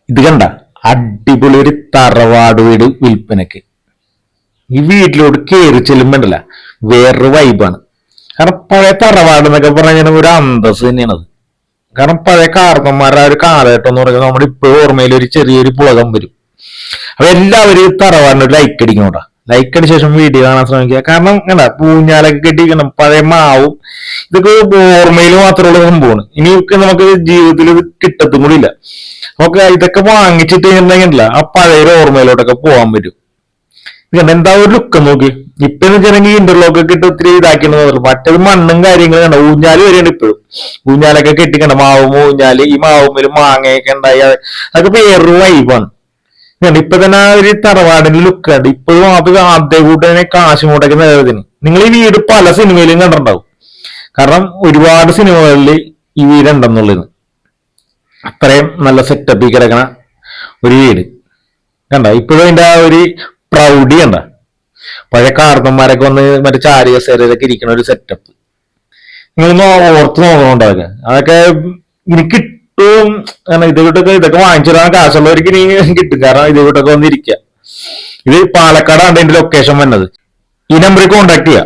ഇത് കണ്ട, അടിപൊളി ഒരു തറവാട് വീട് വിൽപ്പനക്ക്. ഈ വീട്ടിലോട്ട് കയറി ചെല്ലുമ്പോണ്ടല്ല, വേറൊരു വൈബാണ്. കാരണം പഴയ തറവാട് എന്നൊക്കെ പറഞ്ഞാൽ ഒരു അന്തസ് തന്നെയാണത്. കാരണം പഴയ കാർന്നന്മാരുടെ ആ ഒരു കാലഘട്ടം എന്ന് പറയുന്നത് നമ്മുടെ ഇപ്പോഴും ഓർമ്മയിൽ ഒരു ചെറിയൊരു പുളകം വരും. അപ്പൊ എല്ലാവരും തറവാടിന് ഒരു ലൈക്ക് അടിക്കണോട്ടാ. ലൈക്ക് അടിച്ച ശേഷം വീഡിയോ കാണാൻ ശ്രമിക്കുക. കാരണം എന്താ, പൂഞ്ഞാലൊക്കെ കെട്ടിക്കണം, പഴയ മാവും ഇതൊക്കെ ഓർമ്മയിൽ മാത്രമുള്ള സംഭവമാണ്. ഇനിയൊക്കെ നമുക്ക് ജീവിതത്തിൽ ഇത് കിട്ടത്തും കൂടി ഇല്ല. നമുക്ക് ഇതൊക്കെ വാങ്ങിച്ചിട്ട് കഴിഞ്ഞിട്ടുണ്ടെങ്കിലല്ല ആ പഴയ ഓർമ്മയിലോട്ടൊക്കെ പോകാൻ പറ്റും. എന്താ ഒരു ലുക്ക് നോക്കി. ഇപ്പൊ എന്ന് വെച്ചിട്ടുണ്ടെങ്കിൽ ഇന്റർലോക്ക് ഒക്കെ ഇട്ട് ഒത്തിരി ഇതാക്കിയെന്ന്. മറ്റേത് മണ്ണും കാര്യങ്ങളും കണ്ട, ഊഞ്ഞാല് വരെയാണ് ഇപ്പോഴും. ഊഞ്ഞാലൊക്കെ കെട്ടിക്കണ്ട, മാവും ഊഞ്ഞാല്, ഈ മാവുമ്മേലും മാങ്ങയൊക്കെ ഉണ്ടായി. അതൊക്കെ വേറൊരു വൈബാണ്. ഇപ്പൊ തന്നെ ആ ഒരു തറവാടിന്റെ ലുക്ക് ഉണ്ട്. ഇപ്പോഴും അത് അതേ കൂട്ട് തന്നെ കാശുമൂട്ടൊക്കെ നേരത്തിന്. നിങ്ങൾ ഈ വീട് പല സിനിമയിലും കണ്ടിട്ടുണ്ടാവും. കാരണം ഒരുപാട് സിനിമകളിൽ ഈ വീട് ഉണ്ടെന്നുള്ളത്. അത്രയും നല്ല സെറ്റപ്പിൽ കിടക്കണ ഒരു വീട് കണ്ട. ഇപ്പോഴും അതിന്റെ ആ ഒരു പ്രൗഢി കണ്ട. പഴയ കാർന്നന്മാരൊക്കെ വന്ന് മറ്റേ ചാരി കസേരയിലൊക്കെ ഇരിക്കുന്ന ഒരു സെറ്റപ്പ് നിങ്ങളൊന്ന് ഓർത്ത് നോക്കണുണ്ട്. അതൊക്കെ ഇനി കിട്ടും. കാരണം ഇതൊക്കെ വാങ്ങിച്ചു തരാൻ കാശുള്ളവർക്ക് ഇനി കിട്ടും. കാരണം ഇതൊക്കെ വന്നിരിക്കുക. ഇത് പാലക്കാടാണ് ഇതിന്റെ ലൊക്കേഷൻ വന്നത്. ഈ നമ്പറിൽ കോൺടാക്ട് ചെയ്യുക.